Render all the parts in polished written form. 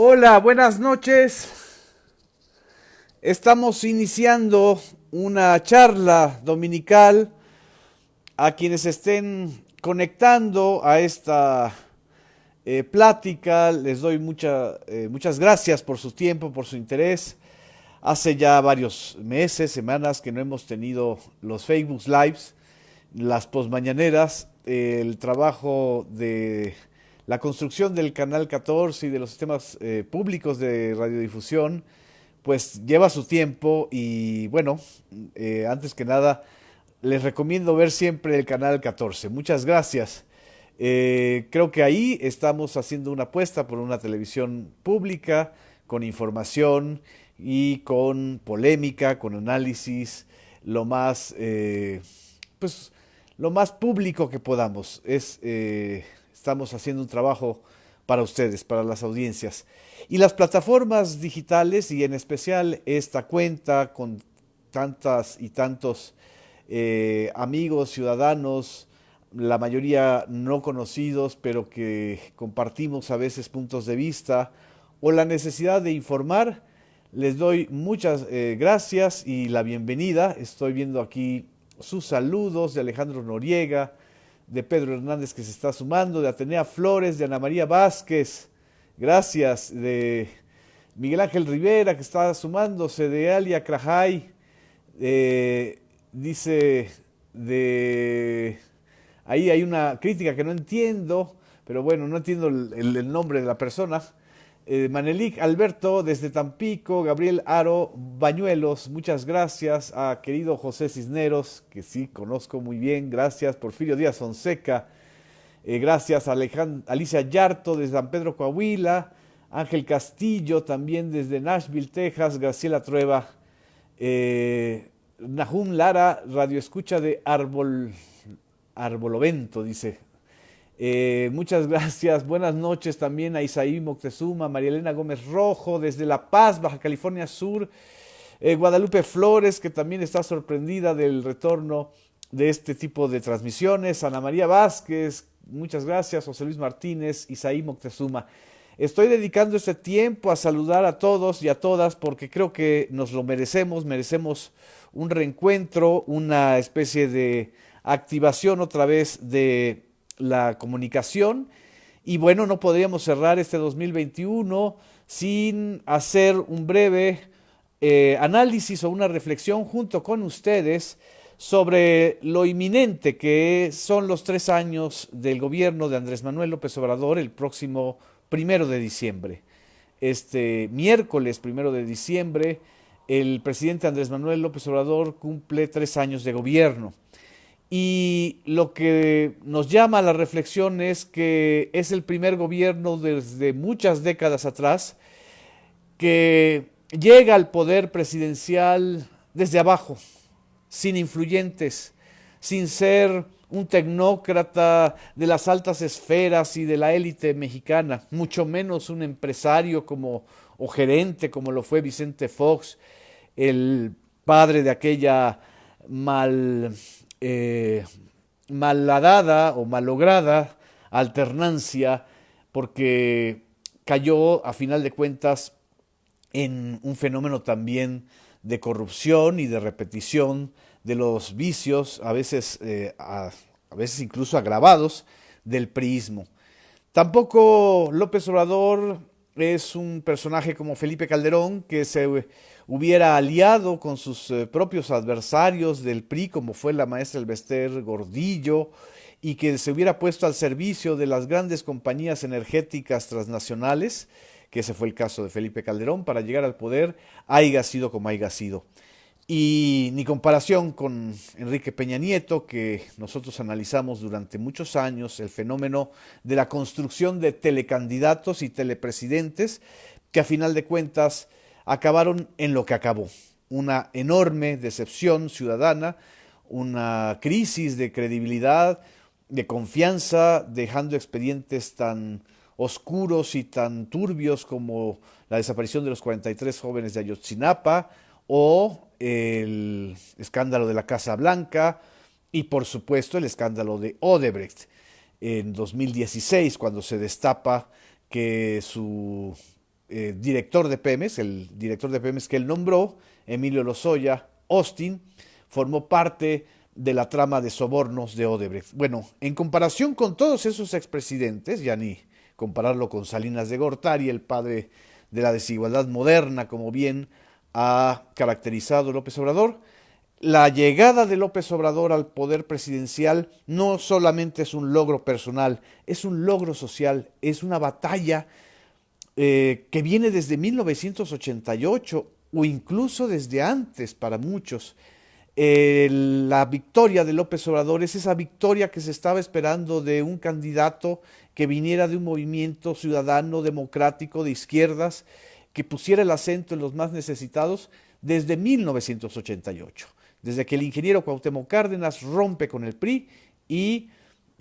Hola, buenas noches. Estamos iniciando una charla dominical. A quienes estén conectando a esta plática, les doy muchas gracias por su tiempo, por su interés. Hace ya varios meses, semanas que no hemos tenido los Facebook Lives, las posmañaneras, el trabajo de la construcción del Canal 14 y de los sistemas públicos de radiodifusión, pues lleva su tiempo y bueno, antes que nada, les recomiendo ver siempre el Canal 14. Muchas gracias. Creo que ahí estamos haciendo una apuesta por una televisión pública, con información y con polémica, con análisis, lo más, pues, lo más público que podamos. Estamos haciendo un trabajo para ustedes, para las audiencias. Y las plataformas digitales, y en especial esta cuenta con tantas y tantos amigos, ciudadanos, la mayoría no conocidos, pero que compartimos a veces puntos de vista o la necesidad de informar. Les doy muchas gracias y la bienvenida. Estoy viendo aquí sus saludos de Alejandro Noriega, de Pedro Hernández que se está sumando, de Atenea Flores, de Ana María Vázquez, gracias, de Miguel Ángel Rivera que está sumándose, de Alia Krajay, dice de... Ahí hay una crítica que no entiendo, pero bueno, no entiendo el nombre de la persona. Manelik Alberto desde Tampico, Gabriel Aro Bañuelos, muchas gracias. A querido José Cisneros, que sí conozco muy bien, gracias. Porfirio Díaz Fonseca, gracias. Alicia Yarto desde San Pedro Coahuila, Ángel Castillo también desde Nashville, Texas, Graciela Trueba, Nahum Lara, radio escucha de Arbolovento, dice. Muchas gracias, buenas noches también a Isaí Moctezuma, María Elena Gómez Rojo, desde La Paz, Baja California Sur, Guadalupe Flores, que también está sorprendida del retorno de este tipo de transmisiones, Ana María Vázquez, muchas gracias, José Luis Martínez, Isaí Moctezuma. Estoy dedicando este tiempo a saludar a todos y a todas porque creo que nos lo merecemos un reencuentro, una especie de activación otra vez de la comunicación. Y bueno, no podríamos cerrar este 2021 sin hacer un breve análisis o una reflexión junto con ustedes sobre lo inminente que son los 3 años del gobierno de Andrés Manuel López Obrador el próximo 1 de diciembre. Este miércoles 1 de diciembre, el presidente Andrés Manuel López Obrador cumple 3 años de gobierno. Y lo que nos llama a la reflexión es que es el primer gobierno desde muchas décadas atrás que llega al poder presidencial desde abajo, sin influyentes, sin ser un tecnócrata de las altas esferas y de la élite mexicana, mucho menos un empresario como o gerente como lo fue Vicente Fox, el padre de aquella mal eh, malhadada o malograda alternancia, porque cayó a final de cuentas en un fenómeno también de corrupción y de repetición de los vicios, a veces incluso agravados, del priismo. Tampoco López Obrador es un personaje como Felipe Calderón que se hubiera aliado con sus propios adversarios del PRI, como fue la maestra Elbester Gordillo, y que se hubiera puesto al servicio de las grandes compañías energéticas transnacionales, que ese fue el caso de Felipe Calderón, para llegar al poder, haya sido como haya sido. Y ni comparación con Enrique Peña Nieto, que nosotros analizamos durante muchos años el fenómeno de la construcción de telecandidatos y telepresidentes, que a final de cuentas acabaron en lo que acabó. Una enorme decepción ciudadana, una crisis de credibilidad, de confianza, dejando expedientes tan oscuros y tan turbios como la desaparición de los 43 jóvenes de Ayotzinapa, o el escándalo de la Casa Blanca y por supuesto el escándalo de Odebrecht en 2016 cuando se destapa que su director de Pemex, el director de Pemex que él nombró, Emilio Lozoya Austin, formó parte de la trama de sobornos de Odebrecht. Bueno, en comparación con todos esos expresidentes, ya ni compararlo con Salinas de Gortari, el padre de la desigualdad moderna, como bien ha caracterizado López Obrador, la llegada de López Obrador al poder presidencial no solamente es un logro personal, es un logro social, es una batalla que viene desde 1988 o incluso desde antes para muchos. La victoria de López Obrador es esa victoria que se estaba esperando de un candidato que viniera de un movimiento ciudadano democrático de izquierdas, que pusiera el acento en los más necesitados desde 1988, desde que el ingeniero Cuauhtémoc Cárdenas rompe con el PRI y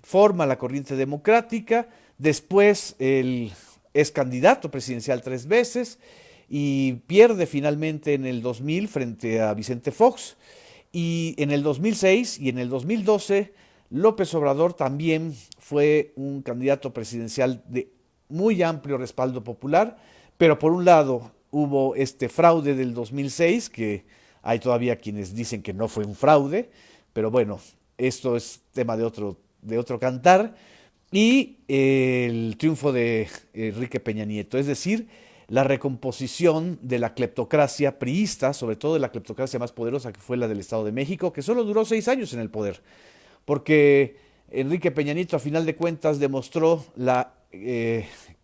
forma la corriente democrática. Después es candidato presidencial 3 veces y pierde finalmente en el 2000 frente a Vicente Fox. Y en el 2006 y en el 2012 López Obrador también fue un candidato presidencial de muy amplio respaldo popular, pero por un lado hubo este fraude del 2006, que hay todavía quienes dicen que no fue un fraude, pero bueno, esto es tema de otro cantar, y el triunfo de Enrique Peña Nieto, es decir, la recomposición de la cleptocracia priista, sobre todo de la cleptocracia más poderosa que fue la del Estado de México, que solo duró 6 años en el poder, porque Enrique Peña Nieto a final de cuentas demostró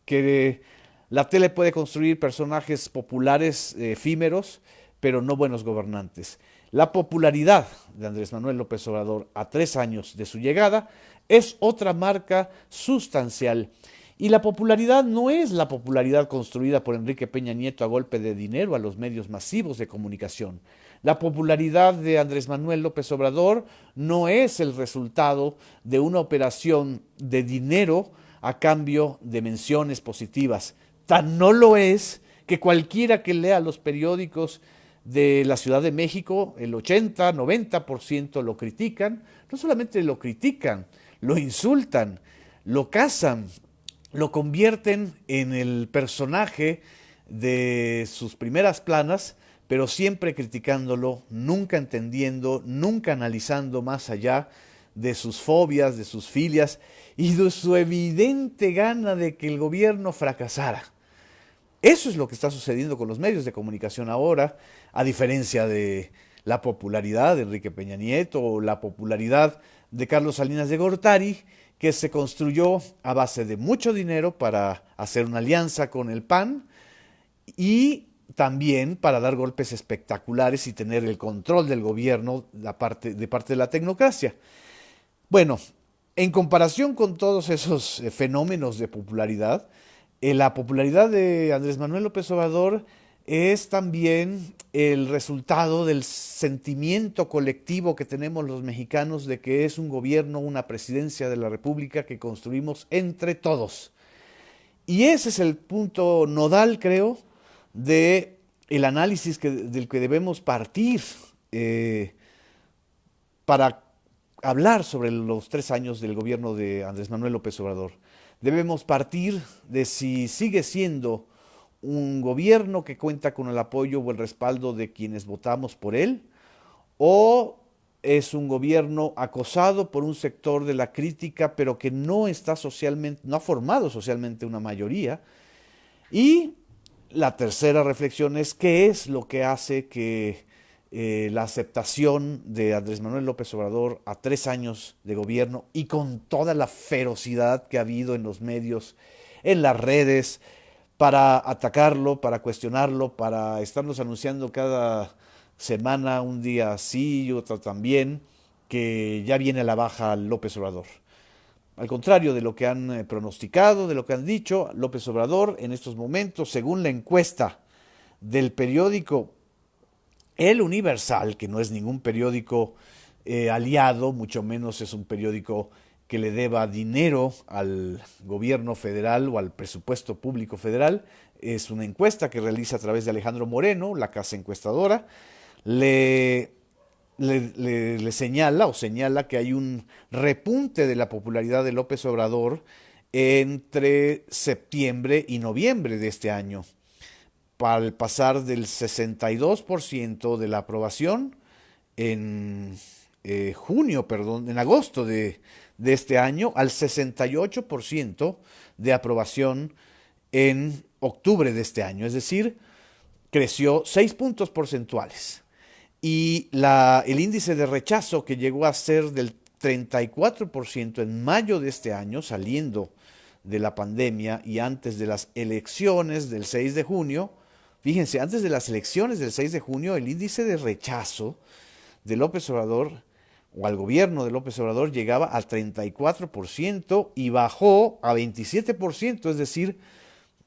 que la tele puede construir personajes populares efímeros, pero no buenos gobernantes. La popularidad de Andrés Manuel López Obrador a 3 años de su llegada es otra marca sustancial. Y la popularidad no es la popularidad construida por Enrique Peña Nieto a golpe de dinero a los medios masivos de comunicación. La popularidad de Andrés Manuel López Obrador no es el resultado de una operación de dinero a cambio de menciones positivas. Tan no lo es que cualquiera que lea los periódicos de la Ciudad de México, el 80-90% lo critican, no solamente lo critican, lo insultan, lo casan, lo convierten en el personaje de sus primeras planas, pero siempre criticándolo, nunca entendiendo, nunca analizando más allá de sus fobias, de sus filias y de su evidente gana de que el gobierno fracasara. Eso es lo que está sucediendo con los medios de comunicación ahora, a diferencia de la popularidad de Enrique Peña Nieto o la popularidad de Carlos Salinas de Gortari, que se construyó a base de mucho dinero para hacer una alianza con el PAN y también para dar golpes espectaculares y tener el control del gobierno de parte de la tecnocracia. Bueno, en comparación con todos esos fenómenos de popularidad, la popularidad de Andrés Manuel López Obrador es también el resultado del sentimiento colectivo que tenemos los mexicanos de que es un gobierno, una presidencia de la República que construimos entre todos. Y ese es el punto nodal, creo, de el análisis del que debemos partir para hablar sobre los 3 años del gobierno de Andrés Manuel López Obrador. Debemos partir de si sigue siendo un gobierno que cuenta con el apoyo o el respaldo de quienes votamos por él, o es un gobierno acosado por un sector de la crítica, pero que no está socialmente, no ha formado socialmente una mayoría. Y la tercera reflexión es qué es lo que hace que la aceptación de Andrés Manuel López Obrador a 3 años de gobierno y con toda la ferocidad que ha habido en los medios, en las redes, para atacarlo, para cuestionarlo, para estarnos anunciando cada semana, un día sí y otro también, que ya viene a la baja López Obrador. Al contrario de lo que han pronosticado, de lo que han dicho, López Obrador en estos momentos, según la encuesta del periódico El Universal, que no es ningún periódico aliado, mucho menos es un periódico que le deba dinero al gobierno federal o al presupuesto público federal, es una encuesta que realiza a través de Alejandro Moreno, la casa encuestadora, le señala o señala que hay un repunte de la popularidad de López Obrador entre septiembre y noviembre de este año. para pasar del 62% de la aprobación en en agosto de este año, al 68% de aprobación en octubre de este año. Es decir, creció 6 puntos porcentuales. Y el índice de rechazo, que llegó a ser del 34% en mayo de este año, saliendo de la pandemia y antes de las elecciones del 6 de junio, fíjense, antes de las elecciones del 6 de junio, el índice de rechazo de López Obrador o al gobierno de López Obrador llegaba al 34% y bajó a 27%, es decir,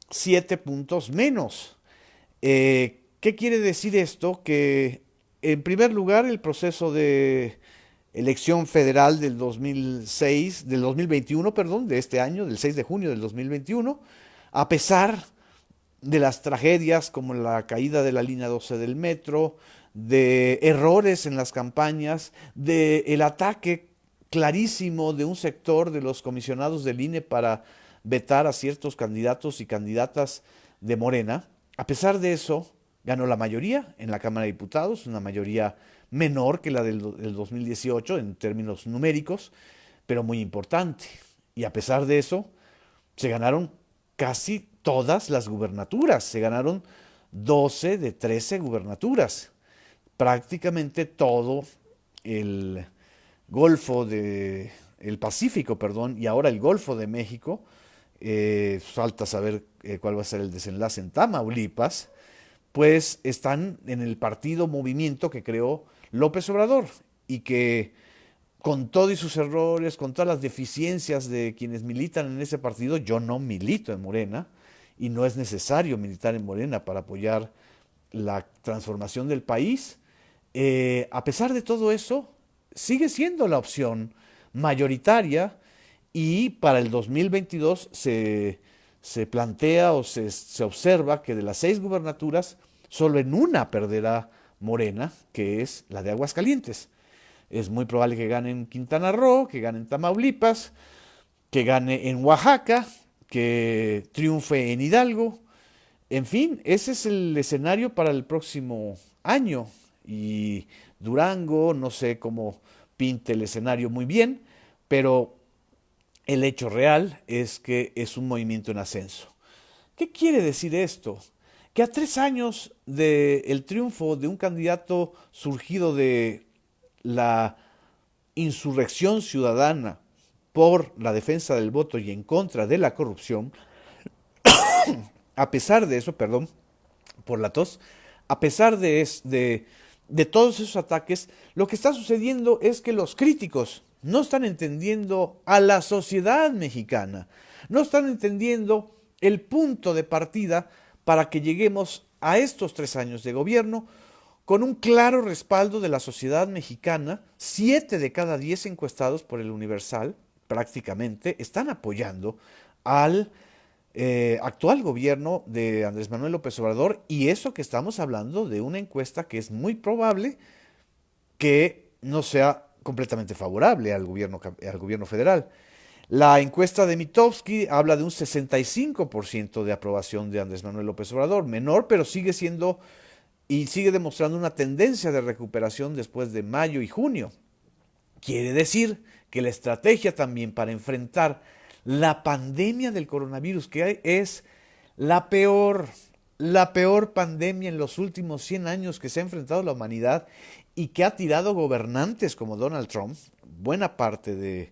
7 puntos menos. ¿Qué quiere decir esto? Que en primer lugar el proceso de elección federal del 2006, del 2021, perdón, de este año, del 6 de junio del 2021, a pesar de las tragedias como la caída de la línea 12 del metro, de errores en las campañas, de el ataque clarísimo de un sector de los comisionados del INE para vetar a ciertos candidatos y candidatas de Morena. A pesar de eso, ganó la mayoría en la Cámara de Diputados, una mayoría menor que la del 2018 en términos numéricos, pero muy importante. Y a pesar de eso, se ganaron casi todas las gubernaturas, se ganaron 12 de 13 gubernaturas, prácticamente todo el Golfo de el Pacífico, perdón, y ahora el Golfo de México. Falta saber cuál va a ser el desenlace en Tamaulipas, pues están en el partido movimiento que creó López Obrador y que con todos sus errores, con todas las deficiencias de quienes militan en ese partido, yo no milito en Morena y no es necesario militar en Morena para apoyar la transformación del país. A pesar de todo eso, sigue siendo la opción mayoritaria y para el 2022 se plantea o se observa que de las 6 gubernaturas, solo en una perderá Morena, que es la de Aguascalientes. Es muy probable que gane en Quintana Roo, que gane en Tamaulipas, que gane en Oaxaca, que triunfe en Hidalgo. En fin, ese es el escenario para el próximo año. Y Durango, no sé cómo pinte el escenario muy bien, pero el hecho real es que es un movimiento en ascenso. ¿Qué quiere decir esto? Que a 3 años del triunfo de un candidato surgido de la insurrección ciudadana por la defensa del voto y en contra de la corrupción, a pesar de eso, perdón por la tos, a pesar de todos esos ataques, lo que está sucediendo es que los críticos no están entendiendo a la sociedad mexicana, no están entendiendo el punto de partida para que lleguemos a estos 3 años de gobierno con un claro respaldo de la sociedad mexicana. 7 de cada 10 encuestados por el Universal prácticamente están apoyando al actual gobierno de Andrés Manuel López Obrador, y eso que estamos hablando de una encuesta que es muy probable que no sea completamente favorable al gobierno federal. La encuesta de Mitofsky habla de un 65% de aprobación de Andrés Manuel López Obrador, menor, pero sigue siendo y sigue demostrando una tendencia de recuperación después de mayo y junio. Quiere decir que la estrategia también para enfrentar la pandemia del coronavirus, que es la peor, la peor pandemia en los últimos 100 años que se ha enfrentado la humanidad y que ha tirado gobernantes como Donald Trump, buena parte de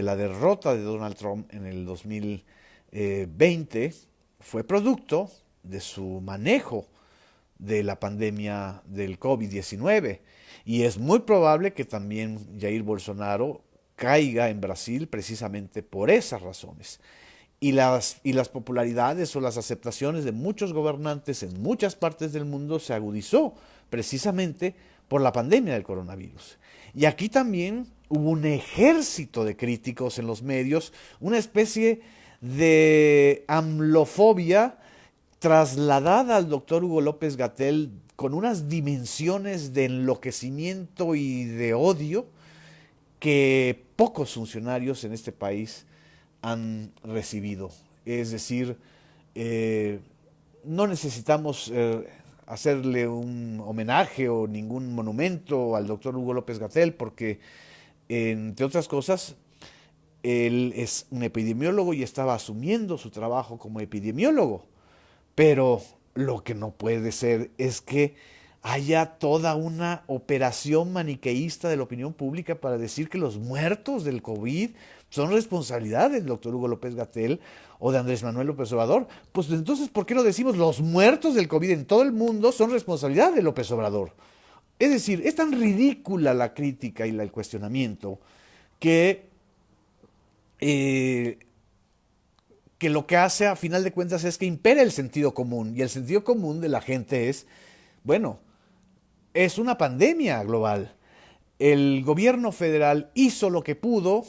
la derrota de Donald Trump en el 2020 fue producto de su manejo de la pandemia del COVID-19. Y es muy probable que también Jair Bolsonaro caiga en Brasil precisamente por esas razones. Y las popularidades o las aceptaciones de muchos gobernantes en muchas partes del mundo se agudizó precisamente por la pandemia del coronavirus. Y aquí también hubo un ejército de críticos en los medios, una especie de amlofobia trasladada al doctor Hugo López Gatell con unas dimensiones de enloquecimiento y de odio que pocos funcionarios en este país han recibido. Es decir, no necesitamos hacerle un homenaje o ningún monumento al doctor Hugo López-Gatell porque, entre otras cosas, él es un epidemiólogo y estaba asumiendo su trabajo como epidemiólogo. Pero lo que no puede ser es que haya toda una operación maniqueísta de la opinión pública para decir que los muertos del COVID son responsabilidad del doctor Hugo López-Gatell o de Andrés Manuel López Obrador. Pues entonces, ¿por qué no decimos los muertos del COVID en todo el mundo son responsabilidad de López Obrador? Es decir, es tan ridícula la crítica y el cuestionamiento que eh, que lo que hace a final de cuentas es que impera el sentido común. Y el sentido común de la gente es, bueno, es una pandemia global. El gobierno federal hizo lo que pudo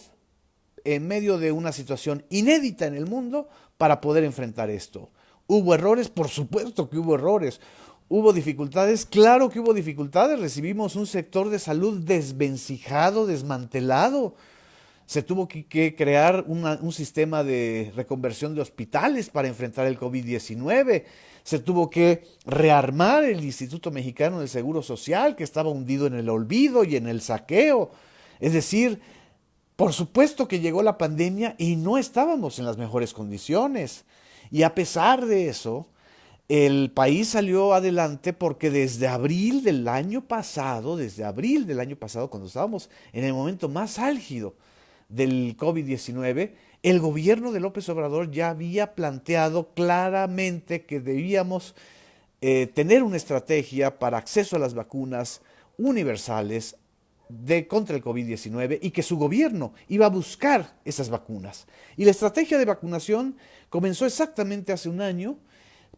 en medio de una situación inédita en el mundo para poder enfrentar esto. ¿Hubo errores? Por supuesto que hubo errores. ¿Hubo dificultades? Claro que hubo dificultades. Recibimos un sector de salud desvencijado, desmantelado. Se tuvo que crear un sistema de reconversión de hospitales para enfrentar el COVID-19. Se tuvo que rearmar el Instituto Mexicano del Seguro Social, que estaba hundido en el olvido y en el saqueo. Es decir, por supuesto que llegó la pandemia y no estábamos en las mejores condiciones. Y a pesar de eso, el país salió adelante porque desde abril del año pasado, cuando estábamos en el momento más álgido del COVID-19, el gobierno de López Obrador ya había planteado claramente que debíamos tener una estrategia para acceso a las vacunas universales contra el COVID-19 y que su gobierno iba a buscar esas vacunas. Y la estrategia de vacunación comenzó exactamente hace un año.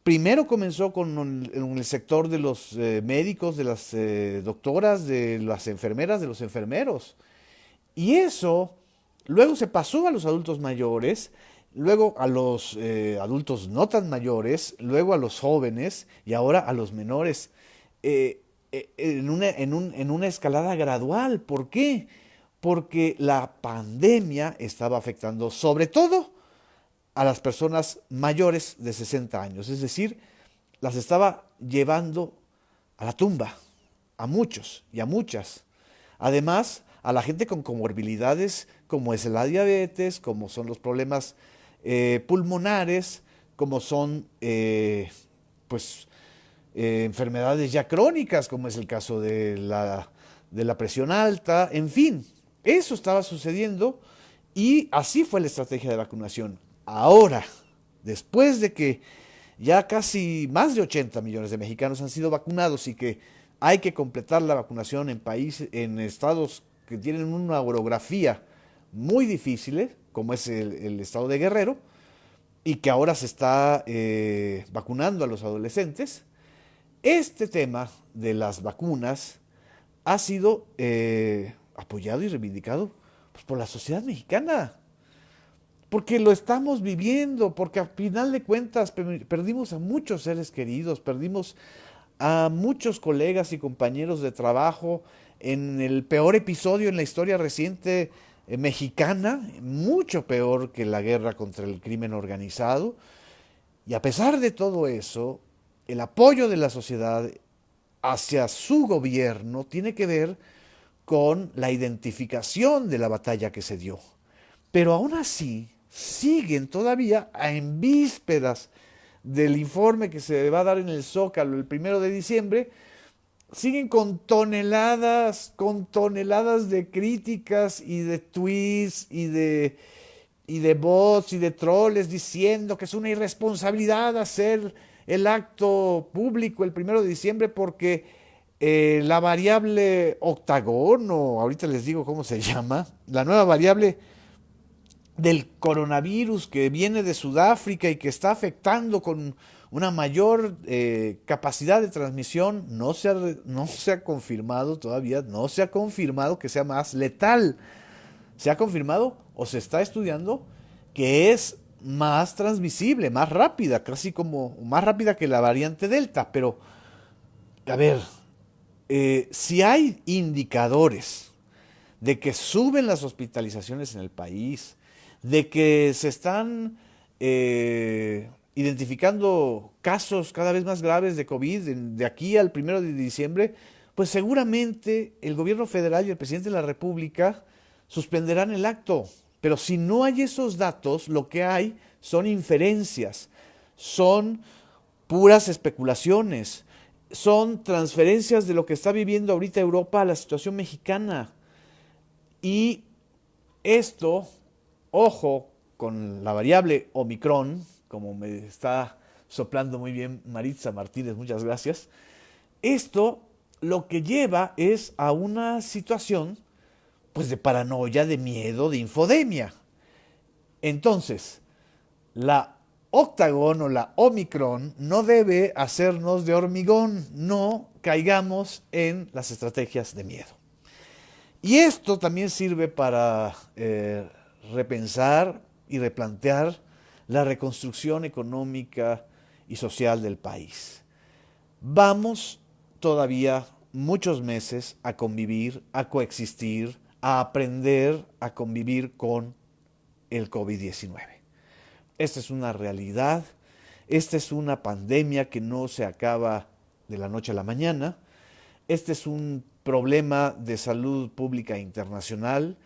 Primero comenzó con el sector de los médicos, de las doctoras, de las enfermeras, de los enfermeros. Y eso luego se pasó a los adultos mayores, luego a los adultos no tan mayores, luego a los jóvenes y ahora a los menores, en una escalada gradual. ¿Por qué? Porque la pandemia estaba afectando sobre todo a las personas mayores de 60 años, es decir, las estaba llevando a la tumba, a muchos y a muchas. Además, a la gente con comorbilidades como es la diabetes, como son los problemas pulmonares, como son pues enfermedades ya crónicas, como es el caso de la presión alta, en fin, eso estaba sucediendo y así fue la estrategia de vacunación. Ahora, después de que ya casi más de 80 millones de mexicanos han sido vacunados y que hay que completar la vacunación en estados que tienen una orografía muy difícil, como es el estado de Guerrero, y que ahora se está vacunando a los adolescentes. Este tema de las vacunas ha sido apoyado y reivindicado pues, por la sociedad mexicana, porque lo estamos viviendo, porque a final de cuentas perdimos a muchos seres queridos, perdimos a muchos colegas y compañeros de trabajo en el peor episodio en la historia reciente mexicana, mucho peor que la guerra contra el crimen organizado. Y a pesar de todo eso, el apoyo de la sociedad hacia su gobierno tiene que ver con la identificación de la batalla que se dio. Pero aún así, siguen todavía en vísperas del informe que se va a dar en el Zócalo el 1 de diciembre, siguen con toneladas de críticas y de tweets y de bots y de troles diciendo que es una irresponsabilidad hacer el acto público el 1 de diciembre porque la variable octagono, ahorita les digo cómo se llama, la nueva variable del coronavirus que viene de Sudáfrica y que está afectando con una mayor capacidad de transmisión, no se ha confirmado todavía, no se ha confirmado que sea más letal. Se ha confirmado o se está estudiando que es más transmisible, más rápida, casi como más rápida que la variante Delta. Pero, a ver, si hay indicadores de que suben las hospitalizaciones en el país, de que se están identificando casos cada vez más graves de COVID de aquí al 1 de diciembre, pues seguramente el gobierno federal y el presidente de la República suspenderán el acto. Pero si no hay esos datos, lo que hay son inferencias, son puras especulaciones, son transferencias de lo que está viviendo ahorita Europa a la situación mexicana. Y esto, ojo, con la variable Omicron, como me está soplando muy bien Maritza Martínez, muchas gracias. Esto lo que lleva es a una situación pues de paranoia, de miedo, de infodemia. Entonces, la Octagon o la Omicron no debe hacernos de hormigón, no caigamos en las estrategias de miedo. Y esto también sirve para repensar y replantear la reconstrucción económica y social del país. Vamos todavía muchos meses a convivir, a coexistir, a aprender a convivir con el COVID-19. Esta es una realidad, esta es una pandemia que no se acaba de la noche a la mañana, este es un problema de salud pública internacional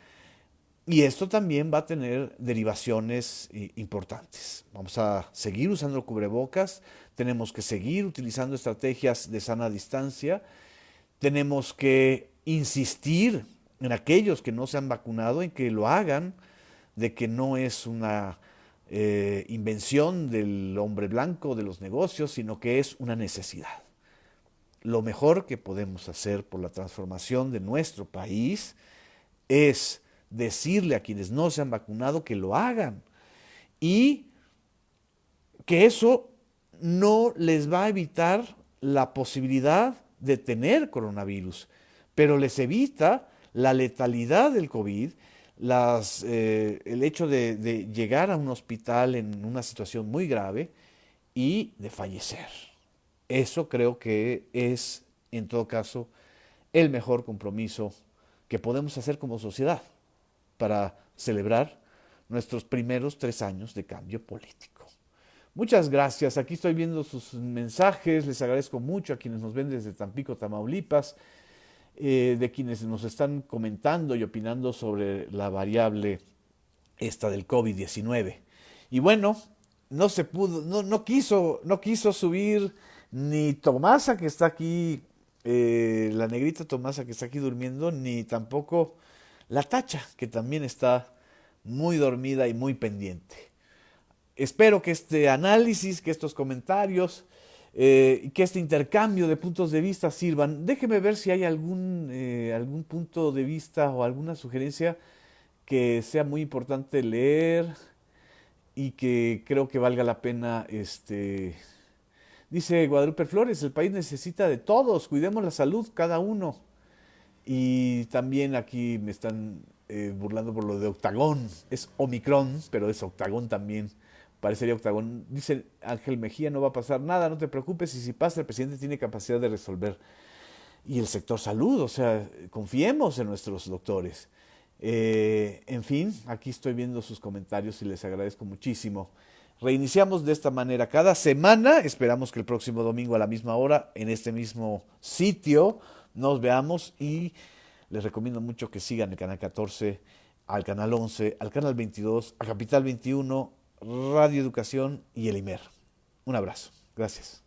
y esto también va a tener derivaciones importantes. Vamos a seguir usando cubrebocas, tenemos que seguir utilizando estrategias de sana distancia, tenemos que insistir en aquellos que no se han vacunado en que lo hagan, de que no es una invención del hombre blanco de los negocios, sino que es una necesidad. Lo mejor que podemos hacer por la transformación de nuestro país es decirle a quienes no se han vacunado que lo hagan y que eso no les va a evitar la posibilidad de tener coronavirus, pero les evita la letalidad del COVID, el hecho de llegar a un hospital en una situación muy grave y de fallecer. Eso creo que es, en todo caso, el mejor compromiso que podemos hacer como sociedad para celebrar nuestros primeros 3 años de cambio político. Muchas gracias. Aquí estoy viendo sus mensajes. Les agradezco mucho a quienes nos ven desde Tampico, Tamaulipas, de quienes nos están comentando y opinando sobre la variable esta del COVID-19. Y bueno, no se pudo, no quiso subir ni Tomasa, que está aquí, la negrita Tomasa que está aquí durmiendo, ni tampoco la Tacha, que también está muy dormida y muy pendiente. Espero que este análisis, que estos comentarios y que este intercambio de puntos de vista sirvan. Déjeme ver si hay algún punto de vista o alguna sugerencia que sea muy importante leer y que creo que valga la pena. Dice Guadalupe Flores, el país necesita de todos, cuidemos la salud cada uno. Y también aquí me están burlando por lo de Octagón, es Omicron, pero es Octagón también. Parecería Octagón. Dice Ángel Mejía, no va a pasar nada, no te preocupes, y si pasa, el presidente tiene capacidad de resolver. Y el sector salud, o sea, confiemos en nuestros doctores. En fin, aquí estoy viendo sus comentarios y les agradezco muchísimo. Reiniciamos de esta manera cada semana, esperamos que el próximo domingo a la misma hora, en este mismo sitio, nos veamos y les recomiendo mucho que sigan el canal 14, al canal 11, al canal 22, a Capital 21, Radio Educación y el IMER. Un abrazo. Gracias.